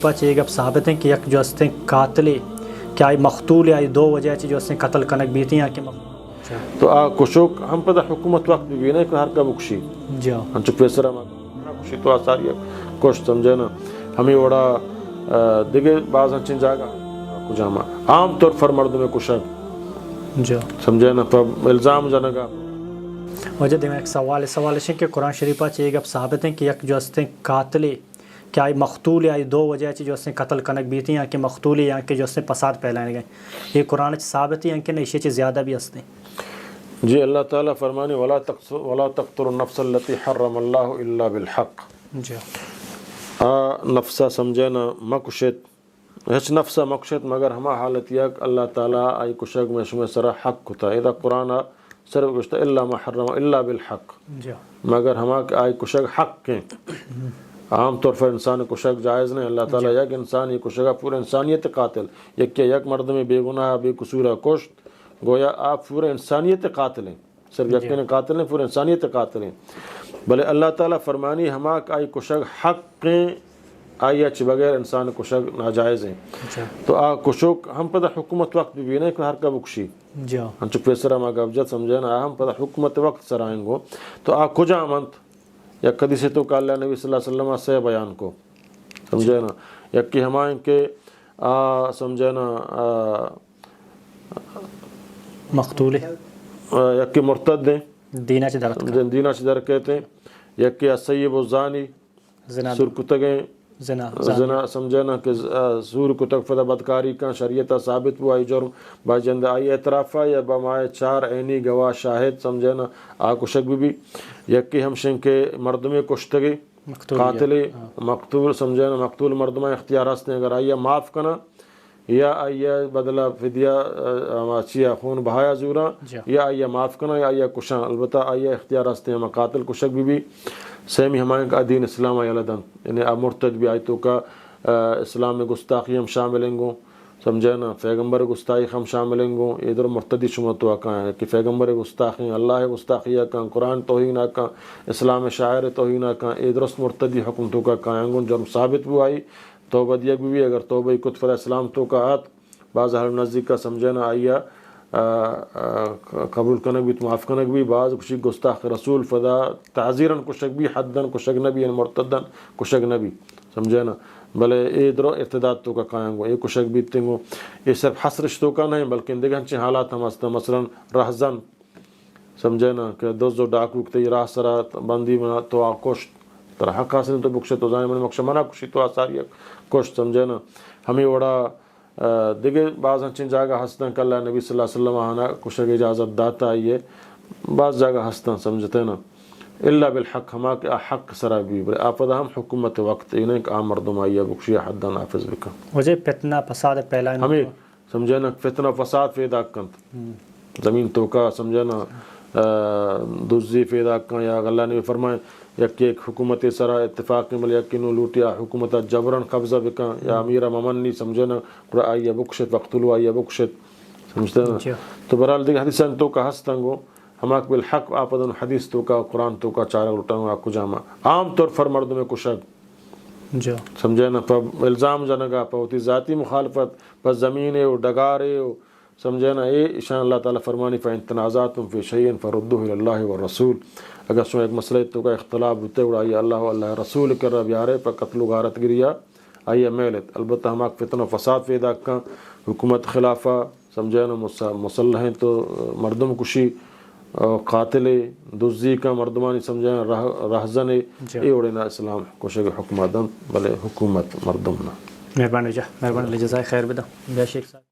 pitch گپ ثابت ہیں کہ یک جو ہستے قاتل کیا مقتول یا دو وجہ جو ہستے قتل کنک بیتی ہیں کہ تو آ کشوک ہم پتہ حکومت وقت بھی گئی نا کہ ہر کا بکشی جا ہم چک پیسر ہم کشی تو آساری کش سمجھے نا ہمیں وڑا دیگے بعض ہنچین جاگا کجاما عام طور پر مردوں میں کشک جا سمجھے نا پر الزام جنگا وجہ دیں ایک سوال ہے کہ قرآن شریفہ چاہیے گپ ثابت ہیں کہ یک جو ہستے قاتل کیا مقتول یا دو وجہ جو ہستے قتل کنک بیتی ہیں کہ مقتول یا کہ جو ہستے فساد پھیلانے گئے یہ قرآن ثابت ہیں کہ نہیں چیز زیادہ بھی ہستے جی اللہ تعالیٰ فرمانے ولا تقتلوا النفس التي حرم اللہ الا بالحق جا نفسہ سمجھے نا مکشت ہچ نفسہ مکشت مگر ہما حالت یک اللہ تعالیٰ آئی کشک میں شمع سرا حق ہوتا ہے اذا قرآن صرف کشتا الا ما حرم الا بالحق جا مگر ہما آئی کشک حق کے عام طور پر انسان کشک جائز نہیں اللہ تعالیٰ یک انسان یہ کشگا پورا انسانیت قاتل یک کیا یک مرد میں بے گناہ بے قصورہ کشت گویا آپ پورا انسانیت قاتل ہیں صرف یقین قاتل ہیں پورا انسانیت قاتل ہیں بلے اللہ تعالیٰ فرمانی ہما آئی کشک حق ہیں آئی اچھ بغیر انسان کشک ناجائز ہیں تو آ کشک ہم پتہ حکومت وقت بھی نہیں کہ ہر کا بکشی جا ہم چک پیسر ہم گفجت سمجھے نا ہم پتہ حکومت وقت سرائیں گو تو آ کجا منت یا کدی سے تو کہ اللہ نبی صلی اللہ علیہ وسلم سے بیان کو سمجھے نا یا کہ ہمائیں کہ سمجھے نا مقتول یا کہ مرتد ہیں دینہ چی درد کا دینا چدر کہتے ہیں یا کہ السیب الزانی زنا سر کتگیں زنا زنا سمجھے نا کہ سور کتگ فدا بدکاری کا شریعت ثابت ہوا آئی جرم با جند آئی اعترافہ یا بمائے چار عینی گواہ شاہد سمجھے نا آ کشک بھی یا کہ ہم شن کے مردمے کشتگی قاتل مقتول سمجھے نا مقتول مردمہ اختیار ہستے ہیں اگر آئیے معاف کنا یا آئیے بدلہ فدیہ چیا خون بہایا زورا یا آئیے معاف کنا یا آئیے کشاں البتہ آئیے اختیار ہستے ہیں مقاتل کشک بھی سیمی ہمائیں کا دین اسلام آئی لدن یعنی مرتد بھی آیتوں کا اسلام میں گستاخی ہم شاملیں گو سمجھے نا پیغمبر گستاخی ہم شاملیں گو ادھر مرتدی شمت واقع ہے کہ پیغمبر گستاخی اللہ گستاخی کا قرآن توہین کا اسلام شاعر توہین کا ادھرست مرتدی حکومتوں کا قائم گو جرم ثابت بھی آئی توبہ دیا بھی اگر توبہ کتفر اسلام تو کا آت بعض اہل نزدیک کا سمجھے نا آئیا قبول کنک بھی معاف کنک بھی بعض کشی گستاخ رسول فدا تعزیرن کشک بھی حدن کشک نبی یعنی مرتدن کشک نبی سمجھے نا بلے اے درو ارتداد تو کا قائم گو اے کشک بھی تنگو یہ صرف حسرش تو کا نہیں بلکہ دیکھ ہنچے حالات ہم ہستا مثلا رہزن سمجھے نا کہ دوزو ڈاکو کتے راہ سرا بندی منا تو آکشت تر حق حاصل تو بکشت تو زائم مکش منا کشی تو آساری کشت سمجھے نا ہمیں وڑا دیگے بعض ہنچین جاگہ ہستن کہ اللہ نبی صلی اللہ علیہ وسلم آنا کشک اجازت داتا آئیے بعض جاگہ ہستن سمجھتے نا اللہ بالحق ہما کہ حق سرا بھی بلے آپدا ہم حکومت وقت انہیں کہ عام مردم آئیے بکشی حد نافذ بکا وجہ فتنہ فساد پھیلانے ہمیں سمجھے نا فتنہ فساد فیدا کنت زمین تو کا سمجھے نا دوزی فیدا کن یا اللہ نے فرمائے یا کہ ایک حکومت سرا اتفاق مل یقینو لوٹیا حکومت جبرن قبضہ بکا یا امیر ممنی سمجھے نا قرآن آئیے بکشت وقتلو آئیے بکشت سمجھتے نا تو برحال دیکھ حدیثان تو کا ہستنگو ہماک بالحق آپدن حدیث تو کا قرآن تو کا چارہ لٹنگو آکو جامع عام طور پر مردوں میں کشک سمجھے نا پر الزام جنگا پر ہوتی ذاتی مخالفت پر زمین و ڈگارے و سمجھے نا اے اشان اللہ تعالیٰ فرمانی فَإِن تَنَازَعْتُمْ فِي شَيْءٍ فَرُدُّوهُ إِلَى اللَّهِ وَالرَّسُولِ اگر سو ایک مسئلہ تو کا اختلاف ہوتے ہوئے آئیے اللہ و اللہ رسول کر رہا بیارے پر قتل و غارت گریا آئیے میلت البتہ ہماک فتن و فساد پیدا کا حکومت خلافہ سمجھے نا مسلح ہیں تو مردم کشی قاتل دزی کا مردمانی سمجھے نا رہزن اے اوڑے نا اسلام کشک حکومت بلے حکومت مردم نا مہربانی جزائے خیر بدا شیخ صاحب